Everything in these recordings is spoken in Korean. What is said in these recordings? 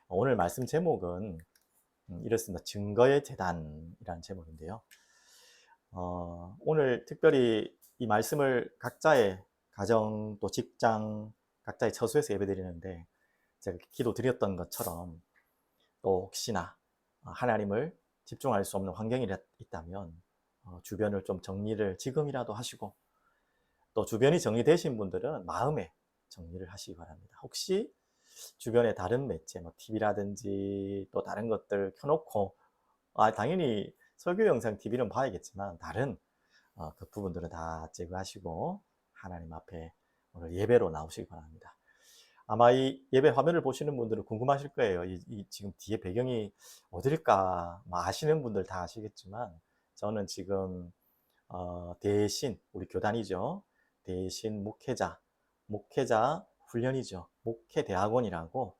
오늘 말씀 제목은 이렇습니다. 증거의 재단이라는 제목인데요. 오늘 특별히 이 말씀을 각자의 가정 또 직장 각자의 처소에서 예배드리는데 제가 기도 드렸던 것처럼 또 혹시나 하나님을 집중할 수 없는 환경이 있다면 주변을 좀 정리를 지금이라도 하시고 또 주변이 정리되신 분들은 마음에 정리를 하시기 바랍니다. 혹시 주변에 다른 매체, 뭐 TV라든지 또 다른 것들 켜놓고 당연히 설교 영상 TV는 봐야겠지만 다른 그 부분들은 다 제거하시고 하나님 앞에 오늘 예배로 나오시기 바랍니다. 아마 이 예배 화면을 보시는 분들은 궁금하실 거예요. 이 지금 뒤에 배경이 어딜까 아시는 분들 다 아시겠지만 저는 지금 대신 우리 교단이죠. 대신 목회자 훈련이죠. 목회대학원이라고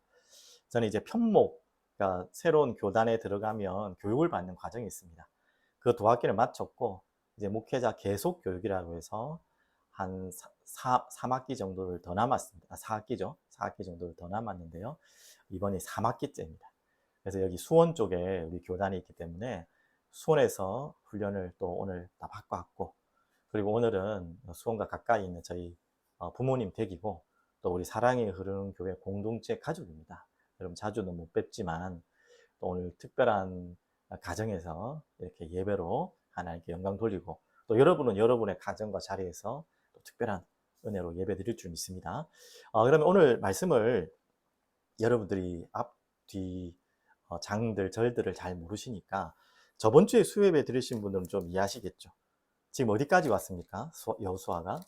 저는 이제 편목, 그러니까 새로운 교단에 들어가면 교육을 받는 과정이 있습니다. 그 두 학기를 마쳤고 이제 목회자 계속 교육이라고 해서 한 3학기 정도를 더 남았습니다. 4학기죠. 4학기 정도를 더 남았는데요. 이번이 3학기째입니다. 그래서 여기 수원 쪽에 우리 교단이 있기 때문에 수원에서 훈련을 또 오늘 다 받고 왔고, 그리고 오늘은 수원과 가까이 있는 저희 부모님 댁이고 또 우리 사랑이 흐르는 교회 공동체 가족입니다. 여러분 자주는 못 뵙지만 또 오늘 특별한 가정에서 이렇게 예배로 하나님께 영광 돌리고 또 여러분은 여러분의 가정과 자리에서 또 특별한 은혜로 예배 드릴 줄 믿습니다. 그러면 오늘 말씀을 여러분들이 앞, 뒤 장들, 절들을 잘 모르시니까 저번 주에 수요예배 들으신 분들은 좀 이해하시겠죠. 지금 어디까지 왔습니까? 여호수아가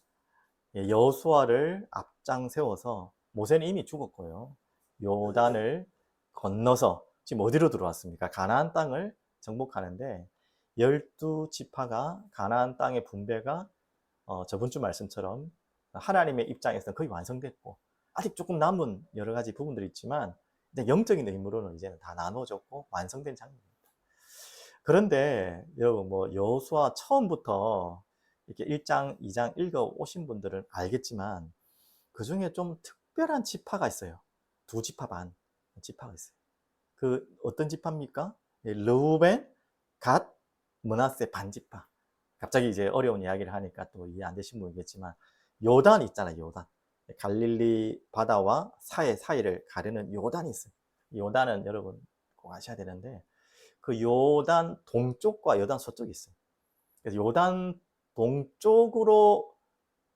여호수아를 앞장 세워서 모세는 이미 죽었고요. 요단을 건너서 지금 어디로 들어왔습니까? 가나안 땅을 정복하는데 12지파가 가나안 땅의 분배가 저번 주 말씀처럼 하나님의 입장에서는 거의 완성됐고 아직 조금 남은 여러 가지 부분들이 있지만 영적인 의무로는 이제는 다 나눠졌고 완성된 장면입니다. 그런데 여러분 여호수아 처음부터 이렇게 1장, 2장 읽어 오신 분들은 알겠지만 그 중에 좀 특별한 지파가 있어요. 두 지파 반 지파가 있어요. 그 어떤 지파입니까? 르우벤, 갓, 므낫세 반 지파. 갑자기 이제 어려운 이야기를 하니까 또 이해 안 되신 분이겠지만 요단 있잖아요. 요단. 갈릴리 바다와 사이를 가르는 요단이 있어요. 요단은 여러분 꼭 아셔야 되는데 그 요단 동쪽과 요단 서쪽이 있어요. 그래서 요단 동쪽으로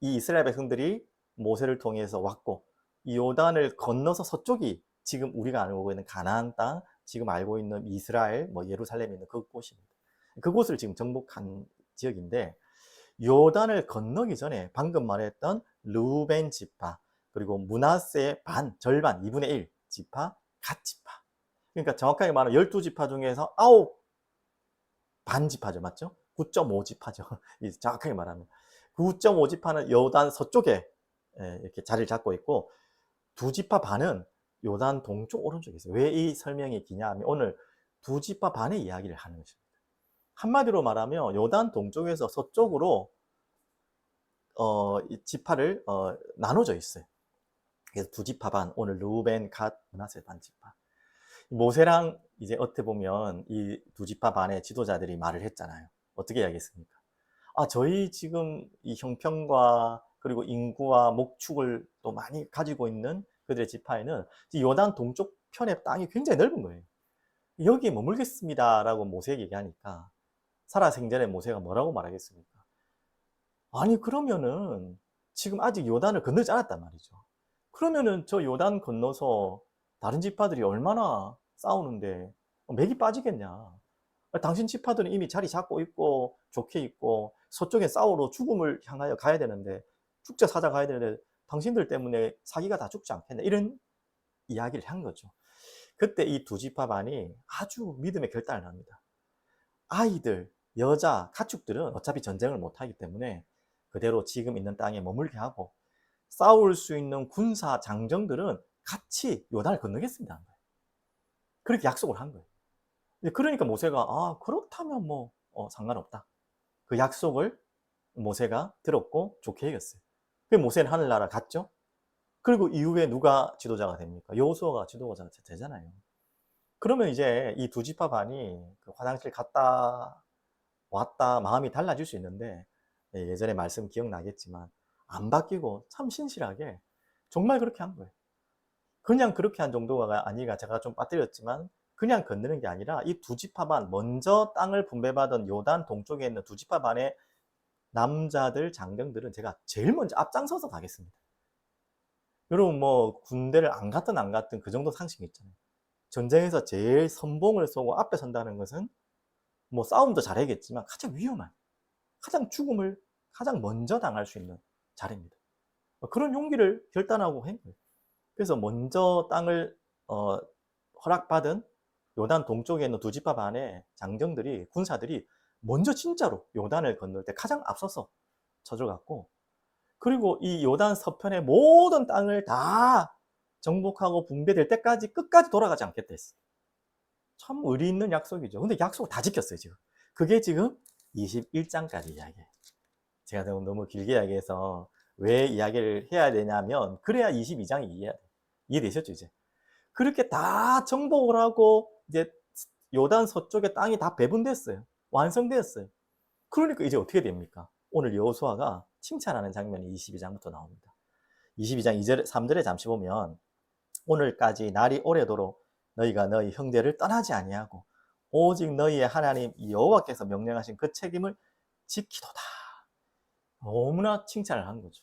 이 이스라엘 백성들이 모세를 통해서 왔고 이 요단을 건너서 서쪽이 지금 우리가 알고 있는 가나안 땅, 지금 알고 있는 이스라엘, 예루살렘에 있는 그곳입니다. 그곳을 지금 정복한 지역인데 요단을 건너기 전에 방금 말했던 르우벤 지파 그리고 므낫세 절반 2분의 1 지파 갓 지파, 그러니까 정확하게 말하면 12지파 중에서 9 반지파죠. 맞죠? 9.5지파죠. 정확하게 말하면 9.5지파는 요단 서쪽에 이렇게 자리를 잡고 있고 두 지파 반은 요단 동쪽 오른쪽에 있어요. 왜 이 설명이 기냐 하면 오늘 두 지파 반의 이야기를 하는 것입니다. 한마디로 말하면 요단 동쪽에서 서쪽으로 이 지파를 나눠져 있어요. 그래서 두 지파 반, 오늘 르우벤, 갓, 므낫세 반 지파. 모세랑 이제 어떻게 보면 이 두 지파 반의 지도자들이 말을 했잖아요. 어떻게 이야기했습니까? 저희 지금 이 형편과 그리고 인구와 목축을 또 많이 가지고 있는 그들의 지파에는 요단 동쪽 편의 땅이 굉장히 넓은 거예요. 여기에 머물겠습니다라고 모세에게 얘기하니까 살아생전에 모세가 뭐라고 말하겠습니까? 아니 그러면은 지금 아직 요단을 건너지 않았단 말이죠. 그러면은 저 요단 건너서 다른 지파들이 얼마나 싸우는데 맥이 빠지겠냐. 당신 지파들은 이미 자리 잡고 있고 좋게 있고 서쪽에 싸우러 죽음을 향하여 가야 되는데 죽자 사자 가야 되는데 당신들 때문에 사기가 다 죽지 않겠냐, 이런 이야기를 한 거죠. 그때 이 두 지파 반이 아주 믿음의 결단을 합니다. 아이들, 여자, 가축들은 어차피 전쟁을 못하기 때문에 그대로 지금 있는 땅에 머물게 하고 싸울 수 있는 군사 장정들은 같이 요단을 건너겠습니다. 그렇게 약속을 한 거예요. 그러니까 모세가 그렇다면 상관없다. 그 약속을 모세가 들었고 좋게 여겼어요. 그 모세는 하늘나라 갔죠. 그리고 이후에 누가 지도자가 됩니까? 여호수아가 지도자가 되잖아요. 그러면 이제 이 두 지파 반이 그 화장실 갔다 왔다 마음이 달라질 수 있는데, 예전에 말씀 기억나겠지만 안 바뀌고 참 신실하게 정말 그렇게 한 거예요. 그냥 그렇게 한 정도가 아니라 제가 좀 빠뜨렸지만 그냥 건너는 게 아니라 이 두 지파 반, 먼저 땅을 분배받은 요단 동쪽에 있는 두 지파 반의 남자들, 장정들은 제가 제일 먼저 앞장서서 가겠습니다. 여러분 뭐 군대를 안 갔든 안 갔든 그 정도 상식이 있잖아요. 전쟁에서 제일 선봉을 쏘고 앞에 선다는 것은 뭐 싸움도 잘하겠지만 가장 위험한, 가장 죽음을 가장 먼저 당할 수 있는 자리입니다. 그런 용기를 결단하고 한 거예요. 그래서 먼저 땅을 허락받은 요단 동쪽에 있는 두 지파 반의 장정들이, 군사들이 먼저 진짜로 요단을 건널 때 가장 앞서서 쳐들어갔고, 그리고 이 요단 서편의 모든 땅을 다 정복하고 분배될 때까지 끝까지 돌아가지 않겠다 했어. 참 의리 있는 약속이죠. 근데 약속을 다 지켰어요, 지금. 그게 지금 21장까지 이야기예요. 제가 너무 길게 이야기해서 왜 이야기를 해야 되냐면, 그래야 22장이 이해되셨죠, 이제? 그렇게 다 정복을 하고, 이제 요단 서쪽의 땅이 다 배분됐어요. 완성되었어요. 그러니까 이제 어떻게 됩니까? 오늘 여호수아가 칭찬하는 장면이 22장부터 나옵니다. 22장 2절, 3절에 잠시 보면, 오늘까지 날이 오래도록 너희가 너희 형제를 떠나지 아니하고 오직 너희의 하나님 여호와께서 명령하신 그 책임을 지키도다. 너무나 칭찬을 한 거죠.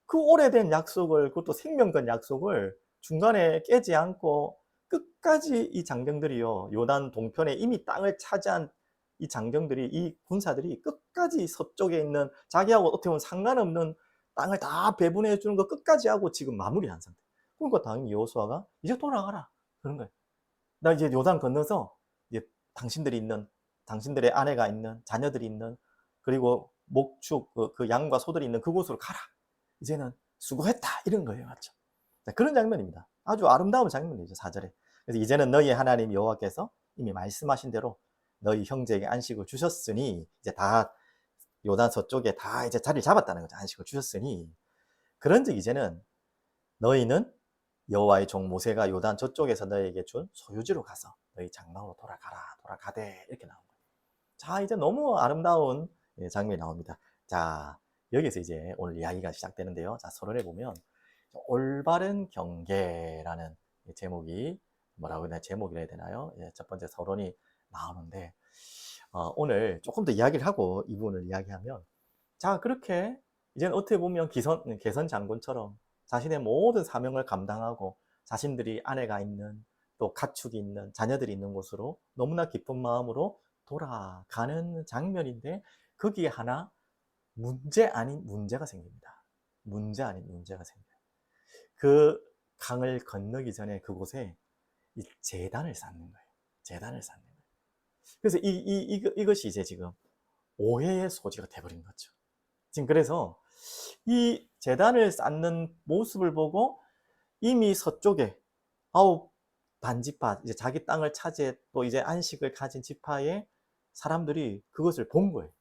그 오래된 약속을, 그것도 생명건 약속을 중간에 깨지 않고 끝까지 이 장정들이요, 요단 동편에 이미 땅을 차지한 이 장정들이, 이 군사들이 끝까지 서쪽에 있는 자기하고 어떻게 보면 상관없는 땅을 다 배분해 주는 거 끝까지 하고 지금 마무리한 상태. 그러니까 당연히 여호수아가 이제 돌아가라 그런 거예요. 나 이제 요단 건너서 이제 당신들이 있는, 당신들의 아내가 있는, 자녀들이 있는, 그리고 목축 그 양과 소들이 있는 그곳으로 가라. 이제는 수고했다 이런 거예요, 맞죠? 자, 그런 장면입니다. 아주 아름다운 장면이죠, 4절에. 그래서 이제는 너희의 하나님 여호와께서 이미 말씀하신 대로 너희 형제에게 안식을 주셨으니, 이제 다 요단 서쪽에 다 이제 자리를 잡았다는 거죠. 안식을 주셨으니, 그런즉 이제는 너희는 여호와의 종 모세가 요단 저쪽에서 너희에게 준 소유지로 가서 너희 장막으로 돌아가되 이렇게 나온 거예요. 자, 이제 너무 아름다운 장면이 나옵니다. 자, 여기서 이제 오늘 이야기가 시작되는데요. 자, 서론에 보면 올바른 경계라는 제목이, 뭐라고 해야, 제목이라 해야 되나요? 첫 번째 서론이 나오는데, 오늘 조금 더 이야기를 하고 이 부분을 이야기하면, 자, 그렇게 이제는 어떻게 보면 개선 장군처럼 자신의 모든 사명을 감당하고 자신들이 아내가 있는, 또 가축이 있는, 자녀들이 있는 곳으로 너무나 기쁜 마음으로 돌아가는 장면인데, 거기에 하나 문제 아닌 문제가 생깁니다. 문제 아닌 문제가 생겨요. 그 강을 건너기 전에 그곳에 이 제단을 쌓는 거예요. 제단을 쌓는 거예요. 그래서 이것이 이제 지금 오해의 소지가 돼버린 거죠. 지금 그래서 이 제단을 쌓는 모습을 보고 이미 서쪽에 9 반지파, 이제 자기 땅을 차지해 또 이제 안식을 가진 지파의 사람들이 그것을 본 거예요.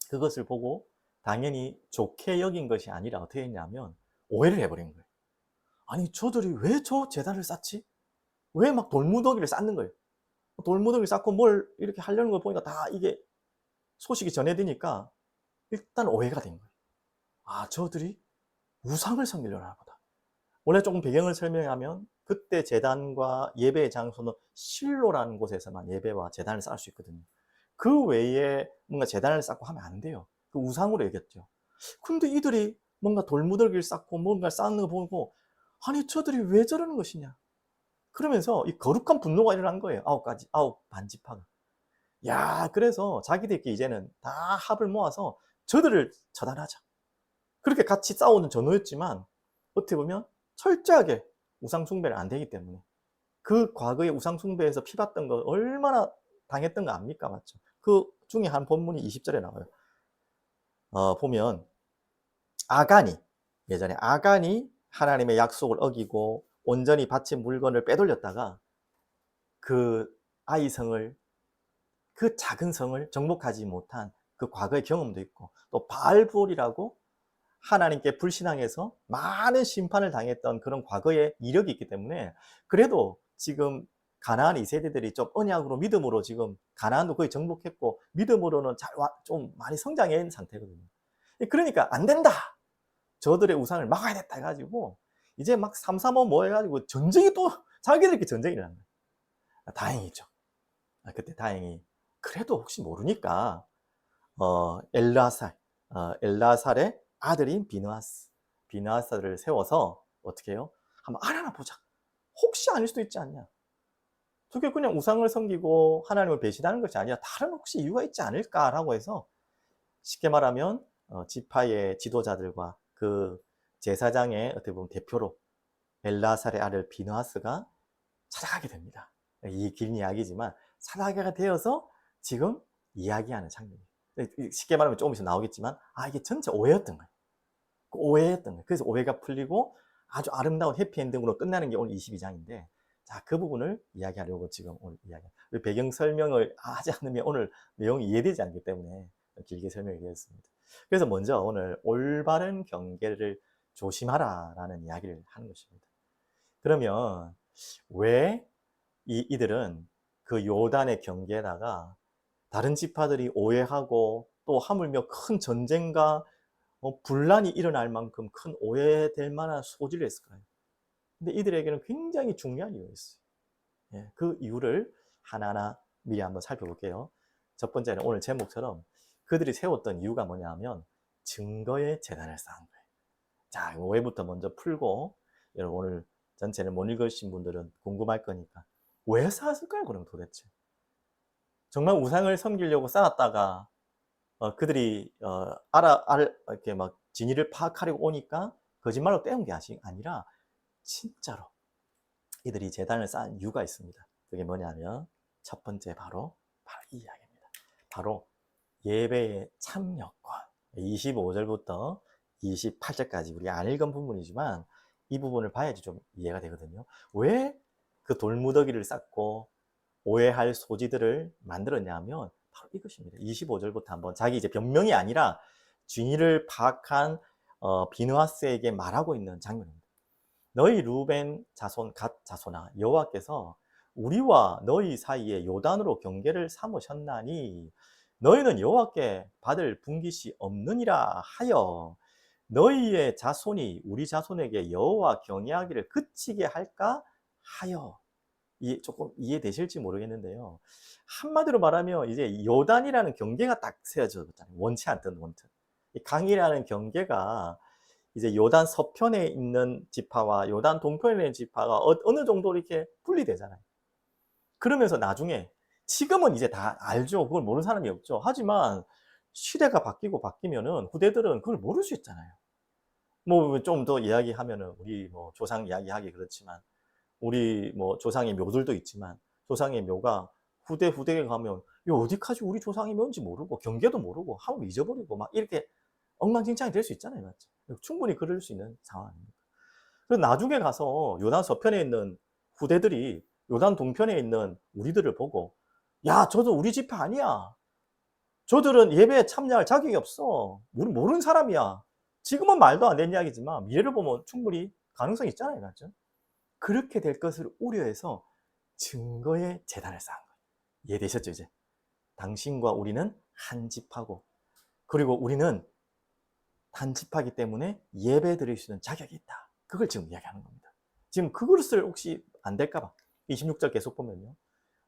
그것을 보고 당연히 좋게 여긴 것이 아니라 어떻게 했냐면 오해를 해버린 거예요. 아니, 저들이 왜 저 제단을 쌓지? 왜 막 돌무더기를 쌓는 거예요? 돌무더기를 쌓고 뭘 이렇게 하려는 걸 보니까 다 이게 소식이 전해지니까 일단 오해가 된 거예요. 아, 저들이 우상을 섬기려나 보다. 원래 조금 배경을 설명하면, 그때 제단과 예배의 장소는 실로라는 곳에서만 예배와 제단을 쌓을 수 있거든요. 그 외에 뭔가 제단을 쌓고 하면 안 돼요. 그 우상으로 여겼죠. 근데 이들이 뭔가 돌무더기를 쌓고 뭔가 쌓는 거 보고, 아니, 저들이 왜 저러는 것이냐. 그러면서 이 거룩한 분노가 일어난 거예요. 9 반지파가. 야, 그래서 자기들끼리 이제는 다 합을 모아서 저들을 처단하자. 그렇게 같이 싸우는 전후였지만, 어떻게 보면 철저하게 우상숭배를 안 되기 때문에, 그 과거에 우상숭배에서 피봤던 거 얼마나 당했던 거 압니까? 맞죠? 그 중에 한 본문이 20절에 나와요. 보면 아간이, 예전에 아간이 하나님의 약속을 어기고 온전히 바친 물건을 빼돌렸다가 그 아이성을, 그 작은 성을 정복하지 못한 그 과거의 경험도 있고, 또 바알불이라고 하나님께 불신앙해서 많은 심판을 당했던 그런 과거의 이력이 있기 때문에, 그래도 지금 가나안 2세대들이 좀 언약으로 믿음으로 지금 가나안도 거의 정복했고 믿음으로는 좀 많이 성장해 있는 상태거든요. 그러니까 안 된다. 저들의 우상을 막아야 됐다 해가지고 이제 막 삼삼오오 뭐 해가지고 전쟁이 또 자기들끼리 전쟁이 일어난 거예요. 다행이죠. 그때 다행히 그래도 혹시 모르니까 엘라살의 아들인 비느하스를 세워서 어떻게 해요? 한번 알아나 보자. 혹시 아닐 수도 있지 않냐. 저게 그냥 우상을 섬기고 하나님을 배신하는 것이 아니라 다른 혹시 이유가 있지 않을까라고 해서 쉽게 말하면 지파의 지도자들과 그 제사장의 어떻게 보면 대표로 엘라살의 아들 비느하스가 찾아가게 됩니다. 이 긴 이야기지만 찾아가게 되어서 지금 이야기하는 장면이에요. 쉽게 말하면 조금 있으면 나오겠지만 이게 전체 오해였던 거예요. 오해였던 거예요. 그래서 오해가 풀리고 아주 아름다운 해피엔딩으로 끝나는 게 오늘 22장인데 자, 그 부분을 이야기하려고 지금 오늘 배경 설명을 하지 않으면 오늘 내용이 이해되지 않기 때문에 길게 설명이 되었습니다. 그래서 먼저 오늘 올바른 경계를 조심하라 라는 이야기를 하는 것입니다. 그러면 왜 이들은 그 요단의 경계에다가 다른 지파들이 오해하고 또 하물며 큰 전쟁과 분란이 일어날 만큼 큰 오해될 만한 소지를 했을까요? 근데 이들에게는 굉장히 중요한 이유였어요. 그 이유를 하나하나 미리 한번 살펴볼게요. 첫 번째는 오늘 제목처럼 그들이 세웠던 이유가 뭐냐면 증거의 재단을 쌓은 거예요. 자, 오해부터 먼저 풀고 여러분 오늘 전체를 못 읽으신 분들은 궁금할 거니까 왜 쌓았을까요? 그럼 도대체 정말 우상을 섬기려고 쌓았다가 그들이 이렇게 막 진위를 파악하려고 오니까 거짓말로 떼운 게 아니라 진짜로 이들이 재단을 쌓은 이유가 있습니다. 그게 뭐냐면 첫 번째 바로 이 이야기입니다. 바로 예배의 참여권. 25절부터 28절까지 우리가 안 읽은 부분이지만 이 부분을 봐야지 좀 이해가 되거든요. 왜 그 돌무더기를 쌓고 오해할 소지들을 만들었냐면 바로 이것입니다. 25절부터 한번 자기 이제 변명이 아니라 진위를 파악한 비느하스에게 말하고 있는 장면입니다. 너희 루벤 자손 갓 자손아 여호와께서 우리와 너희 사이에 요단으로 경계를 삼으셨나니 너희는 여호와께 받을 분깃이 없느니라 하여 너희의 자손이 우리 자손에게 여호와 경외하기를 그치게 할까 하여. 조금 이해되실지 모르겠는데요. 한마디로 말하면 이제 요단이라는 경계가 딱 세워졌잖아요. 원치 않던 원천. 이 강이라는 경계가 이제 요단 서편에 있는 지파와 요단 동편에 있는 지파가 어느 정도 이렇게 분리되잖아요. 그러면서 나중에 지금은 이제 다 알죠. 그걸 모르는 사람이 없죠. 하지만 시대가 바뀌면은 후대들은 그걸 모를 수 있잖아요. 뭐 좀 더 이야기하면은 우리 뭐 조상 이야기하기 그렇지만 우리 뭐 조상의 묘들도 있지만 조상의 묘가 후대에 가면 이 어디까지 우리 조상이 묘인지 모르고 경계도 모르고 하면 잊어버리고 막 이렇게 엉망진창이 될 수 있잖아요. 맞죠? 충분히 그럴 수 있는 상황입니다. 그래서 나중에 가서 요단 서편에 있는 후대들이 요단 동편에 있는 우리들을 보고 야, 저도 우리 집회 아니야. 저들은 예배에 참여할 자격이 없어. 우리 모르는 사람이야. 지금은 말도 안 되는 이야기지만 미래를 보면 충분히 가능성이 있잖아요. 맞죠? 그렇게 될 것을 우려해서 증거의 재단을 쌓은 거예요. 이해되셨죠, 이제? 당신과 우리는 한 집하고, 그리고 우리는 한 집하기 때문에 예배 드릴 수 있는 자격이 있다. 그걸 지금 이야기하는 겁니다. 지금 그것을 혹시 안 될까봐 26절 계속 보면요.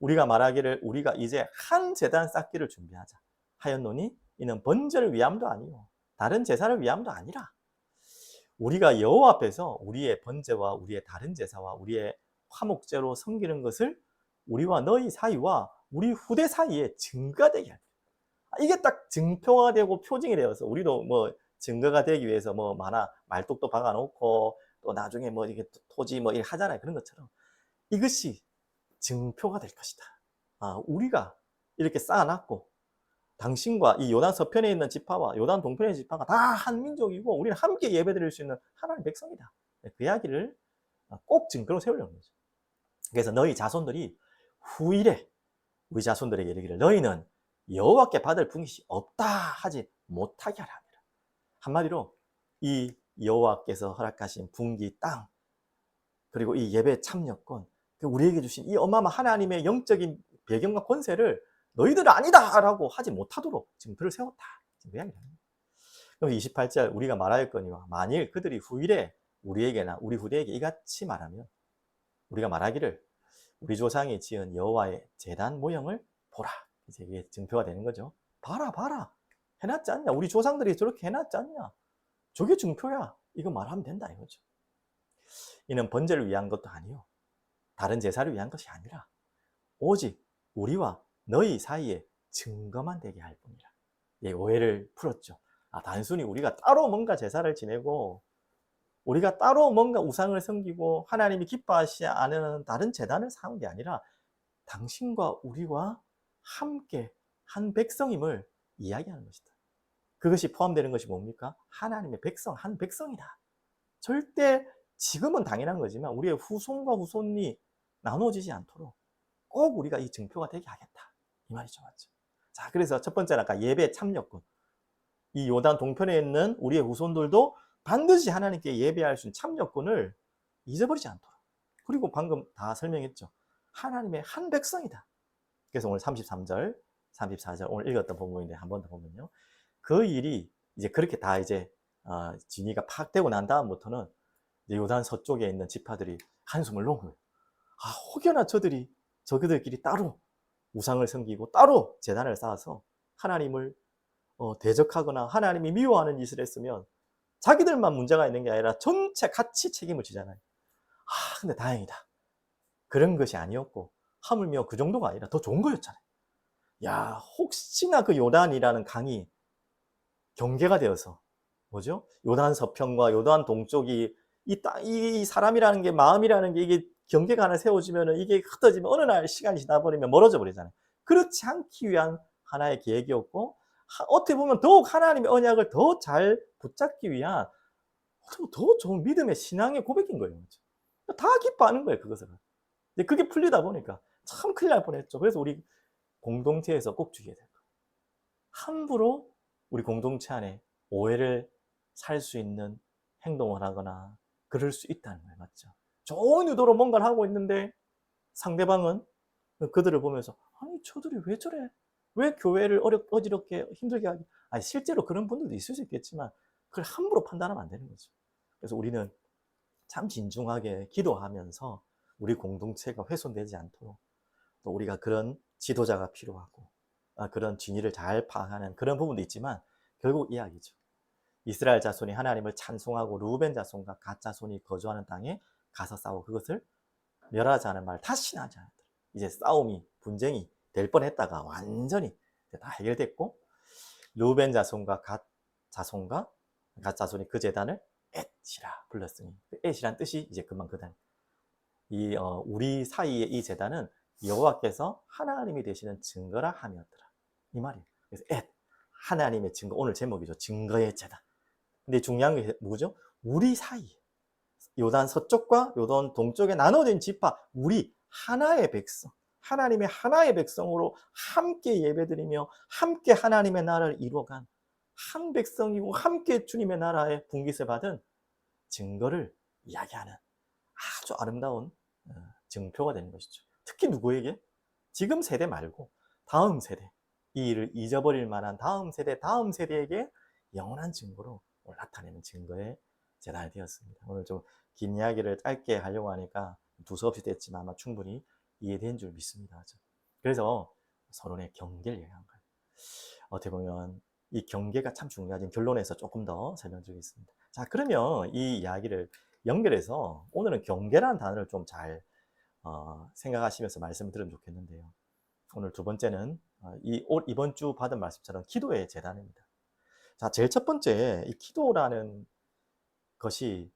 우리가 말하기를 우리가 이제 한 재단 쌓기를 준비하자 하였노니 이는 번제를 위함도 아니요 다른 제사를 위함도 아니라 우리가 여호와 앞에서 우리의 번제와 우리의 다른 제사와 우리의 화목제로 섬기는 것을 우리와 너희 사이와 우리 후대 사이에 증거가 되게 합니다. 이게 딱 증표가 되고 표징이 되어서 우리도 뭐 증거가 되기 위해서 뭐 말뚝도 박아놓고 또 나중에 뭐 이게 토지 뭐 이렇게 하잖아요. 그런 것처럼 이것이 증표가 될 것이다. 우리가 이렇게 쌓아놨고 당신과 이 요단 서편에 있는 지파와 요단 동편에 있는 지파가 다 한 민족이고 우리는 함께 예배드릴 수 있는 하나님의 백성이다. 그 이야기를 꼭 증거로 세우려는 거죠. 그래서 너희 자손들이 후일에 우리 자손들에게 이르기를 너희는 여호와께 받을 분깃이 없다 하지 못하게 하라 합니다. 한마디로 이 여호와께서 허락하신 분깃 땅 그리고 이 예배 참여권 우리에게 주신 이 어마어마한 하나님의 영적인 배경과 권세를 너희들은 아니다! 라고 하지 못하도록 지금 들을 세웠다. 지금 이야기를 합니다. 그럼 28절 우리가 말하였거니와 만일 그들이 후일에 우리에게나 우리 후대에게 이같이 말하면 우리가 말하기를 우리 조상이 지은 여호와의 제단 모형을 보라. 이제 이게 증표가 되는 거죠. 봐라 봐라. 해놨지 않냐. 우리 조상들이 저렇게 해놨지 않냐. 저게 증표야. 이거 말하면 된다 이거죠. 이는 번제를 위한 것도 아니요 다른 제사를 위한 것이 아니라 오직 우리와 너희 사이에 증거만 되게 할 뿐이라. 예, 오해를 풀었죠. 단순히 우리가 따로 뭔가 제사를 지내고 우리가 따로 뭔가 우상을 섬기고 하나님이 기뻐하시지 않은 다른 제단을 삼은 게 아니라 당신과 우리와 함께 한 백성임을 이야기하는 것이다. 그것이 포함되는 것이 뭡니까? 하나님의 백성, 한 백성이다. 절대 지금은 당연한 거지만 우리의 후손과 후손이 나눠지지 않도록 꼭 우리가 이 증표가 되게 하겠다. 이 말이죠, 맞죠? 자, 그래서 첫 번째는 아까 예배 참여권. 이 요단 동편에 있는 우리의 후손들도 반드시 하나님께 예배할 수 있는 참여권을 잊어버리지 않도록. 그리고 방금 다 설명했죠. 하나님의 한 백성이다. 그래서 오늘 33절, 34절 오늘 읽었던 본문인데 한 번 더 보면요. 그 일이 이제 그렇게 다 이제 진위가 파악되고 난 다음부터는 이제 요단 서쪽에 있는 지파들이 한숨을 놓은 거예요. 혹여나 저그들끼리 따로 우상을 섬기고 따로 제단을 쌓아서 하나님을 대적하거나 하나님이 미워하는 짓을 했으면 자기들만 문제가 있는 게 아니라 전체 같이 책임을 지잖아요. 근데 다행이다. 그런 것이 아니었고 하물며 그 정도가 아니라 더 좋은 거였잖아요. 야, 혹시나 그 요단이라는 강이 경계가 되어서 뭐죠? 요단 서편과 요단 동쪽이 이 사람이라는 게 마음이라는 게 이게 경계가 하나 세워지면 이게 흩어지면 어느 날 시간이 지나버리면 멀어져 버리잖아요. 그렇지 않기 위한 하나의 계획이었고 어떻게 보면 더욱 하나님의 언약을 더 잘 붙잡기 위한 더 좋은 믿음의 신앙의 고백인 거예요. 다 기뻐하는 거예요, 그것을. 그게 풀리다 보니까 참 큰일 날 뻔했죠. 그래서 우리 공동체에서 꼭 주의해야 될 거예요. 함부로 우리 공동체 안에 오해를 살 수 있는 행동을 하거나 그럴 수 있다는 거예요. 맞죠? 좋은 의도로 뭔가를 하고 있는데 상대방은 그들을 보면서 아니 저들이 왜 저래? 왜 교회를 어지럽게 힘들게 하지? 실제로 그런 분들도 있을 수 있겠지만 그걸 함부로 판단하면 안 되는 거죠. 그래서 우리는 참 진중하게 기도하면서 우리 공동체가 훼손되지 않도록 또 우리가 그런 지도자가 필요하고 그런 진위를 잘 파악하는 그런 부분도 있지만 결국 이야기죠. 이스라엘 자손이 하나님을 찬송하고 루벤 자손과 갓 자손이 거주하는 땅에 가서 싸우고 그것을 멸하자는 말 다시는 하지 않았더라. 이제 싸움이 분쟁이 될 뻔했다가 완전히 다 해결됐고 루벤 자손과 갓 자손이 그 제단을 엣이라 불렀으니 엣이란 뜻이 이제 금방 그단 우리 사이의 이 제단은 여호와께서 하나님이 되시는 증거라 함이었더라. 이 말이에요. 그래서 엣 하나님의 증거 오늘 제목이죠. 증거의 제단. 근데 중요한 게 뭐죠? 우리 사이 요단 서쪽과 요단 동쪽에 나눠진 지파 우리 하나의 백성 하나님의 하나의 백성으로 함께 예배드리며 함께 하나님의 나라를 이루어간 한 백성이고 함께 주님의 나라의 분깃을 받은 증거를 이야기하는 아주 아름다운 증표가 되는 것이죠. 특히 누구에게? 지금 세대 말고 다음 세대 이 일을 잊어버릴 만한 다음 세대에게 영원한 증거로 나타내는 증거의 제단이 되었습니다. 오늘 좀 긴 이야기를 짧게 하려고 하니까 두서없이 됐지만 아마 충분히 이해된 줄 믿습니다. 그래서 서론의 경계를 얘기한 거예요. 어떻게 보면 이 경계가 참 중요하지. 결론에서 조금 더 설명드리겠습니다. 자, 그러면 이 이야기를 연결해서 오늘은 경계라는 단어를 좀 잘 생각하시면서 말씀을 들으면 좋겠는데요. 오늘 두 번째는 이번 주 받은 말씀처럼 기도의 제단입니다. 자, 제일 첫 번째 이 기도라는 것이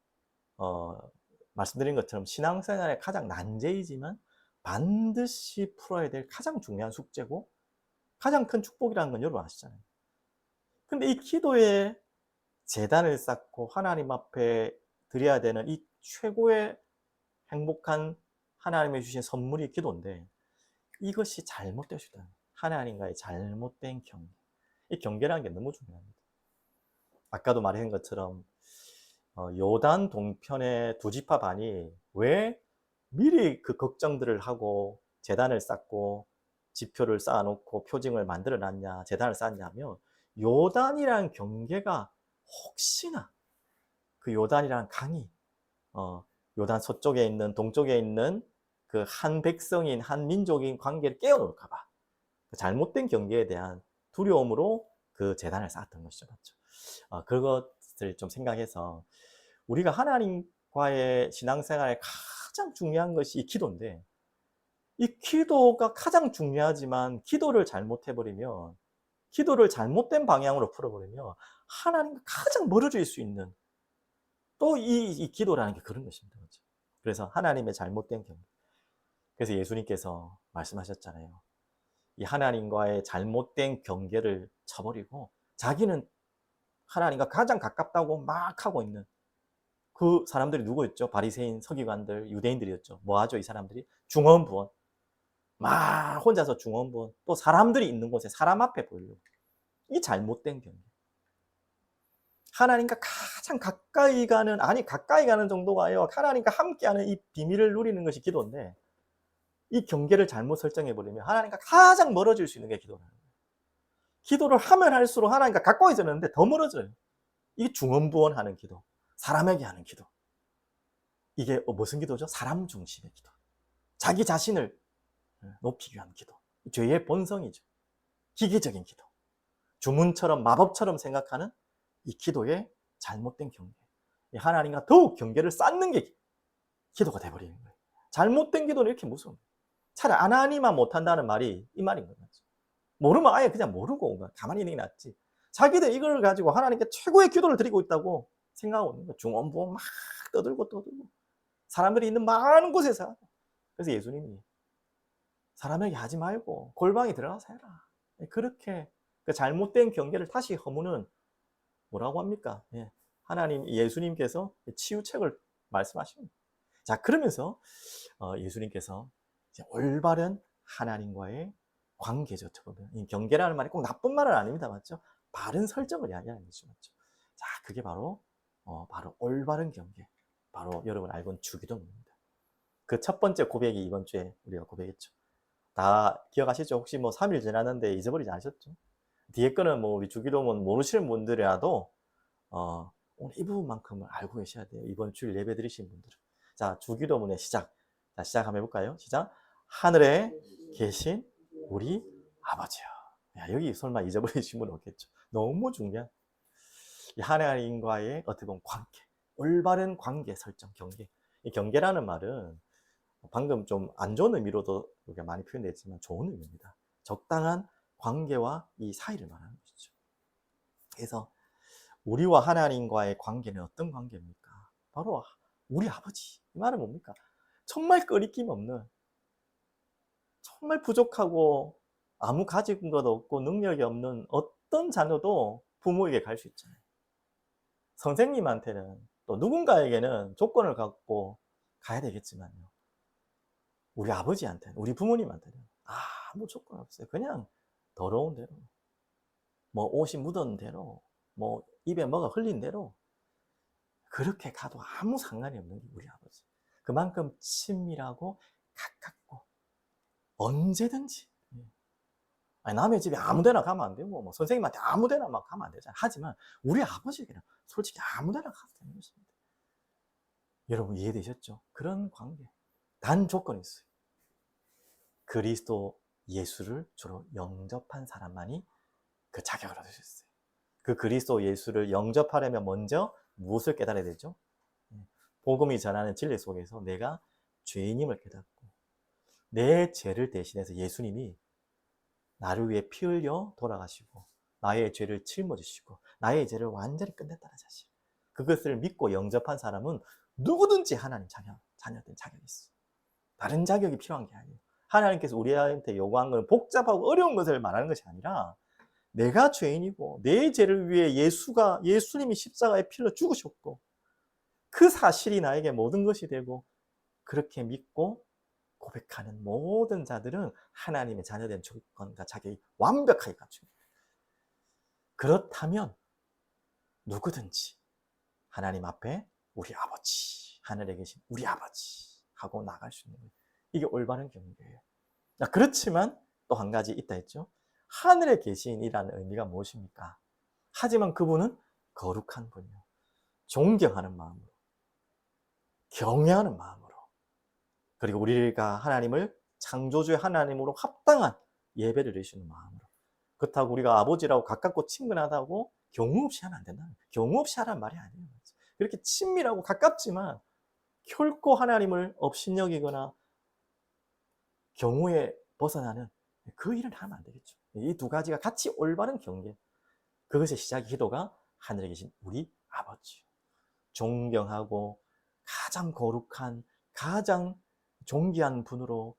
말씀드린 것처럼 신앙생활의 가장 난제이지만 반드시 풀어야 될 가장 중요한 숙제고 가장 큰 축복이라는 건 여러분 아시잖아요. 근데 이 기도의 제단을 쌓고 하나님 앞에 드려야 되는 이 최고의 행복한 하나님이 주신 선물이 기도인데 이것이 잘못되었다. 하나님과의 잘못된 경계. 이 경계라는 게 너무 중요합니다. 아까도 말한 것처럼 요단 동편의 두 지파 반이 왜 미리 그 걱정들을 하고 제단을 쌓고 지표를 쌓아놓고 표징을 만들어 놨냐, 제단을 쌓았냐면 요단이란 경계가 혹시나 그 요단이란 강이 요단 서쪽에 있는 동쪽에 있는 그 한 백성인 한 민족인 관계를 깨어놓을까 봐 잘못된 경계에 대한 두려움으로 그 제단을 쌓았던 것이죠. 맞죠? 그것을 좀 생각해서 우리가 하나님과의 신앙생활에 가장 중요한 것이 이 기도인데 이 기도가 가장 중요하지만 기도를 잘못해버리면 기도를 잘못된 방향으로 풀어버리면 하나님과 가장 멀어질 수 있는 또 이 기도라는 게 그런 것입니다. 그렇죠? 그래서 하나님의 잘못된 경계. 그래서 예수님께서 말씀하셨잖아요. 이 하나님과의 잘못된 경계를 쳐버리고 자기는 하나님과 가장 가깝다고 막 하고 있는 그 사람들이 누구였죠? 바리새인, 서기관들, 유대인들이었죠. 뭐 하죠? 이 사람들이 중언부언. 막 혼자서 중언부언. 또 사람들이 있는 곳에 사람 앞에 보이려고. 이 잘못된 경계. 하나님과 가장 가까이 가는, 아니 가까이 가는 정도가 아니라 하나님과 함께하는 이 비밀을 누리는 것이 기도인데 이 경계를 잘못 설정해 버리면 하나님과 가장 멀어질 수 있는 게 기도라는 거예요. 기도를 하면 할수록 하나님과 가까워지는데 더 멀어져요. 이게 중언부언하는 기도, 사람에게 하는 기도. 이게 무슨 기도죠? 사람 중심의 기도. 자기 자신을 높이기 위한 기도. 죄의 본성이죠. 기계적인 기도. 주문처럼 마법처럼 생각하는 이 기도의 잘못된 경계. 하나님과 더욱 경계를 쌓는 게 기도가 돼버리는 거예요. 잘못된 기도는 이렇게 무서운 거예요. 차라리 안 하니만 못한다는 말이 이 말인 거죠. 모르면 아예 그냥 모르고 가만히 있는 게 낫지. 자기들 이걸 가지고 하나님께 최고의 기도를 드리고 있다고 생각하고 있는 거예요. 중언부언 막 떠들고 사람들이 있는 많은 곳에서. 그래서 예수님이 사람에게 하지 말고 골방에 들어가서 해라. 그렇게 그 잘못된 경계를 다시 허무는 뭐라고 합니까? 하나님, 예수님께서 치유책을 말씀하십니다. 자, 그러면서 예수님께서 이제 올바른 하나님과의 관계죠. 어떻게 보면 이 경계라는 말이 꼭 나쁜 말은 아닙니다. 맞죠? 바른 설정을 이야기하는 거죠. 맞죠? 자, 그게 바로 올바른 경계. 바로 여러분 알고 있는 주기도입니다. 그 첫 번째 고백이 이번 주에 우리가 고백했죠. 다 기억하시죠? 혹시 뭐 3일 지났는데 잊어버리지 않으셨죠? 뒤에 거는 뭐 우리 주기도문 모르시는 분들이라도 오늘 이 부분만큼은 알고 계셔야 돼요. 이번 주일 예배 드리신 분들은. 자, 주기도문의 시작. 자, 시작 한번 해볼까요? 시작. 하늘에 계신 우리 아버지요. 야, 여기 설마 잊어버리신 분 없겠죠? 너무 중요한 이 하나님과의 어떻게 보면 관계, 올바른 관계 설정, 경계. 이 경계라는 말은 방금 좀 안 좋은 의미로도 우리가 많이 표현됐지만 좋은 의미입니다. 적당한 관계와 이 사이를 말하는 것이죠. 그래서 우리와 하나님과의 관계는 어떤 관계입니까? 바로 우리 아버지. 이 말은 뭡니까? 정말 끄리낌 없는, 정말 부족하고 아무 가진 것 없고 능력이 없는 어떤 자녀도 부모에게 갈 수 있잖아요. 선생님한테는 또 누군가에게는 조건을 갖고 가야 되겠지만요. 우리 아버지한테는, 우리 부모님한테는 아무 조건 없어요. 그냥 더러운 대로, 뭐 옷이 묻은 대로, 뭐 입에 뭐가 흘린 대로 그렇게 가도 아무 상관이 없는 게 우리 아버지. 그만큼 친밀하고 가깝고 언제든지. 아니, 남의 집에 아무 데나 가면 안 되고 뭐 선생님한테 아무 데나 막 가면 안 되잖아요. 하지만 우리 아버지에게는 솔직히 아무 데나 가도 되는 것입니다. 여러분 이해되셨죠? 그런 관계. 단 조건이 있어요. 그리스도 예수를 주로 영접한 사람만이 그 자격을 얻을 수 있어요. 그 그리스도 예수를 영접하려면 먼저 무엇을 깨달아야 되죠? 복음이 전하는 진리 속에서 내가 죄인임을 깨닫고 내 죄를 대신해서 예수님이 나를 위해 피 흘려 돌아가시고 나의 죄를 짊어지시고 나의 죄를 완전히 끝냈다는 사실. 그것을 믿고 영접한 사람은 누구든지 하나님 자녀된 자격이 있어요. 다른 자격이 필요한 게 아니에요. 하나님께서 우리한테 요구한 건 복잡하고 어려운 것을 말하는 것이 아니라 내가 죄인이고 내 죄를 위해 예수님이 십자가에 피를 죽으셨고 그 사실이 나에게 모든 것이 되고 그렇게 믿고 고백하는 모든 자들은 하나님의 자녀된 조건과 자격이 완벽하게 갖춥니다. 그렇다면 누구든지 하나님 앞에 우리 아버지, 하늘에 계신 우리 아버지, 하고 나갈 수 있는 거예요. 이게 올바른 경계예요. 그렇지만 또 한 가지 있다 했죠. 하늘에 계신이라는 의미가 무엇입니까? 하지만 그분은 거룩한 분이요. 존경하는 마음으로, 경외하는 마음으로, 그리고 우리가 하나님을 창조주의 하나님으로 합당한 예배를 드리시는 마음으로. 그렇다고 우리가 아버지라고 가깝고 친근하다고 경우 없이 하면 안 된다. 경우 없이 하라는 말이 아니에요. 그렇게 친밀하고 가깝지만 결코 하나님을 업신여기거나 경우에 벗어나는 그 일을 하면 안 되겠죠. 이 두 가지가 같이 올바른 경계. 그것의 시작이 기도가 하늘에 계신 우리 아버지. 존경하고 가장 거룩한, 가장 존귀한 분으로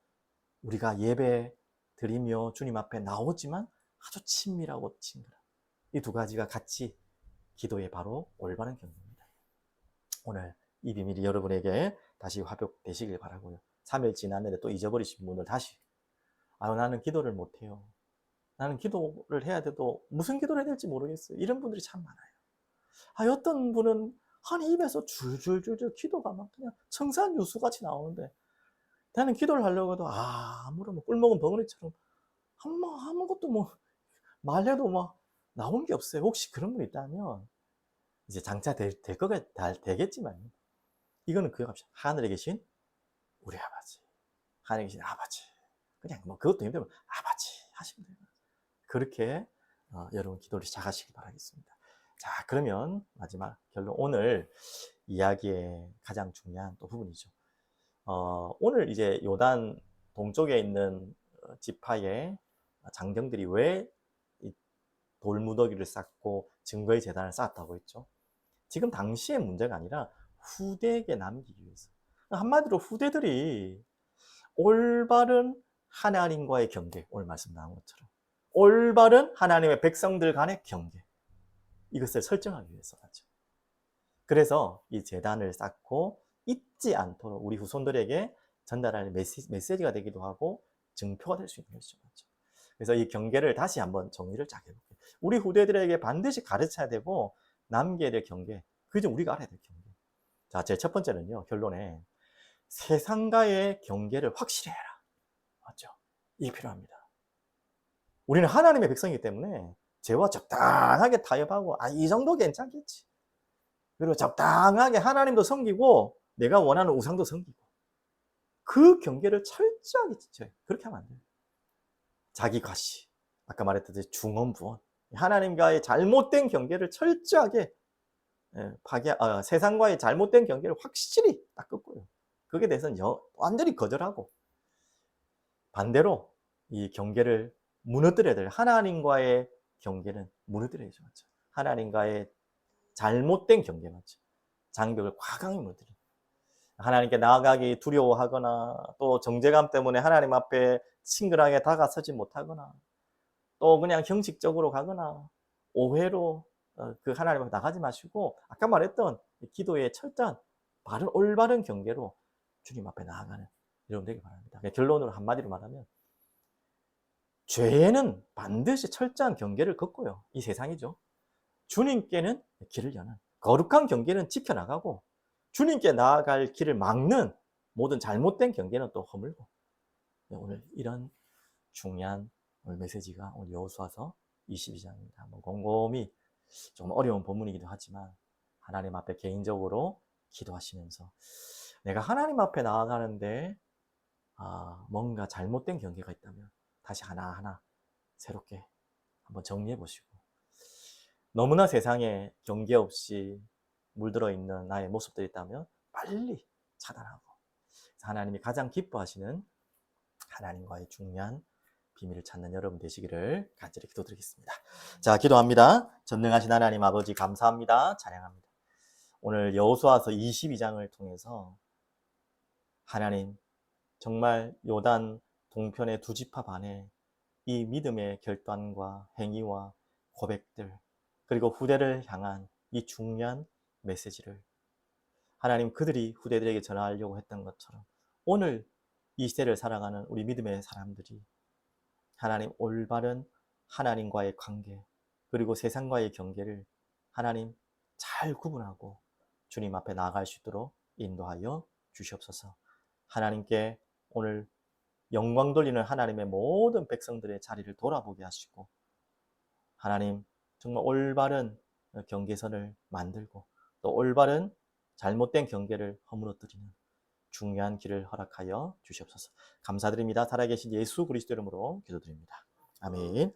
우리가 예배 드리며 주님 앞에 나오지만 아주 친밀하고 친근한 이 두 가지가 같이 기도의 바로 올바른 경계입니다. 오늘 이 비밀이 여러분에게 다시 화복되시길 바라고요. 3일 지났는데 또 잊어버리신 분들 다시 나는 기도를 못해요. 나는 기도를 해야 돼도 무슨 기도를 해야 될지 모르겠어요. 이런 분들이 참 많아요. 어떤 분은 한 입에서 줄줄줄줄 기도가 막 그냥 청산유수같이 나오는데 나는 기도를 하려고 해도 아무런 꿀먹은 벙어리처럼 아무것도 말해도 나온 게 없어요. 혹시 그런 분 있다면 이제 장차 될 거가 되겠지만 이거는 그거 합시다. 하늘에 계신 우리 아버지, 하늘에 계신 아버지, 그냥 그것도 힘들면 아버지 하시면 돼요. 그렇게 여러분 기도를 시작하시기 바라겠습니다. 자, 그러면 마지막 결론, 오늘 이야기의 가장 중요한 또 부분이죠. 오늘 이제 요단 동쪽에 있는 지파의 장정들이 왜 돌무더기를 쌓고 증거의 제단을 쌓았다고 했죠. 지금 당시의 문제가 아니라 후대에게 남기기 위해서. 한마디로 후대들이 올바른 하나님과의 경계, 오늘 말씀 나온 것처럼 올바른 하나님의 백성들 간의 경계, 이것을 설정하기 위해서죠. 그래서 이 제단을 쌓고 잊지 않도록 우리 후손들에게 전달하는 메시지가 되기도 하고 증표가 될 수 있는 것이죠. 그래서 이 경계를 다시 한번 정리를 쫙 해볼게요. 우리 후대들에게 반드시 가르쳐야 되고 남겨야 될 경계, 그게 우리가 알아야 될 경계. 자, 제 첫 번째는요, 결론에 세상과의 경계를 확실히 해라. 맞죠? 이게 필요합니다. 우리는 하나님의 백성이기 때문에 죄와 적당하게 타협하고 이 정도 괜찮겠지. 그리고 적당하게 하나님도 섬기고 내가 원하는 우상도 섬기고 그 경계를 철저하게 지켜요. 그렇게 하면 안 돼요. 자기 과시, 아까 말했듯이 중언부언, 하나님과의 잘못된 경계를 철저하게 세상과의 잘못된 경계를 확실히 딱 끊고요. 거기에 대해서는 완전히 거절하고 반대로 이 경계를 무너뜨려야 돼요. 하나님과의 경계는 무너뜨려야죠. 맞죠? 하나님과의 잘못된 경계 맞죠? 장벽을 과감히 무너뜨려. 하나님께 나아가기 두려워하거나 또 정죄감 때문에 하나님 앞에 친근하게 다가서지 못하거나 또 그냥 형식적으로 가거나 오해로 그 하나님 앞에 나가지 마시고 아까 말했던 기도의 철저한 바른 올바른 경계로 주님 앞에 나아가는 여러분 되길 바랍니다. 결론으로 한마디로 말하면 죄는 반드시 철저한 경계를 걷고요. 이 세상이죠. 주님께는 길을 여는 거룩한 경계는 지켜나가고 주님께 나아갈 길을 막는 모든 잘못된 경계는 또 허물고. 오늘 이런 중요한 오늘 메시지가 오늘 여호수아서 22장입니다. 한번 곰곰이 좀 어려운 본문이기도 하지만 하나님 앞에 개인적으로 기도하시면서 내가 하나님 앞에 나아가는데 뭔가 잘못된 경계가 있다면 다시 하나하나 새롭게 한번 정리해 보시고 너무나 세상에 경계 없이 물들어 있는 나의 모습들이 있다면 빨리 차단하고 하나님이 가장 기뻐하시는 하나님과의 중요한 비밀을 찾는 여러분 되시기를 간절히 기도드리겠습니다. 자, 기도합니다. 전능하신 하나님 아버지 감사합니다. 찬양합니다. 오늘 여호수아서 22장을 통해서 하나님 정말 요단 동편의 두 지파 반에 이 믿음의 결단과 행위와 고백들 그리고 후대를 향한 이 중요한 메시지를 하나님 그들이 후대들에게 전하려고 했던 것처럼 오늘 이 시대를 살아가는 우리 믿음의 사람들이 하나님 올바른 하나님과의 관계 그리고 세상과의 경계를 하나님 잘 구분하고 주님 앞에 나아갈 수 있도록 인도하여 주시옵소서. 하나님께 오늘 영광 돌리는 하나님의 모든 백성들의 자리를 돌아보게 하시고, 하나님 정말 올바른 경계선을 만들고 또 올바른 잘못된 경계를 허물어뜨리는 중요한 길을 허락하여 주시옵소서. 감사드립니다. 살아계신 예수 그리스도 이름으로 기도드립니다. 아멘.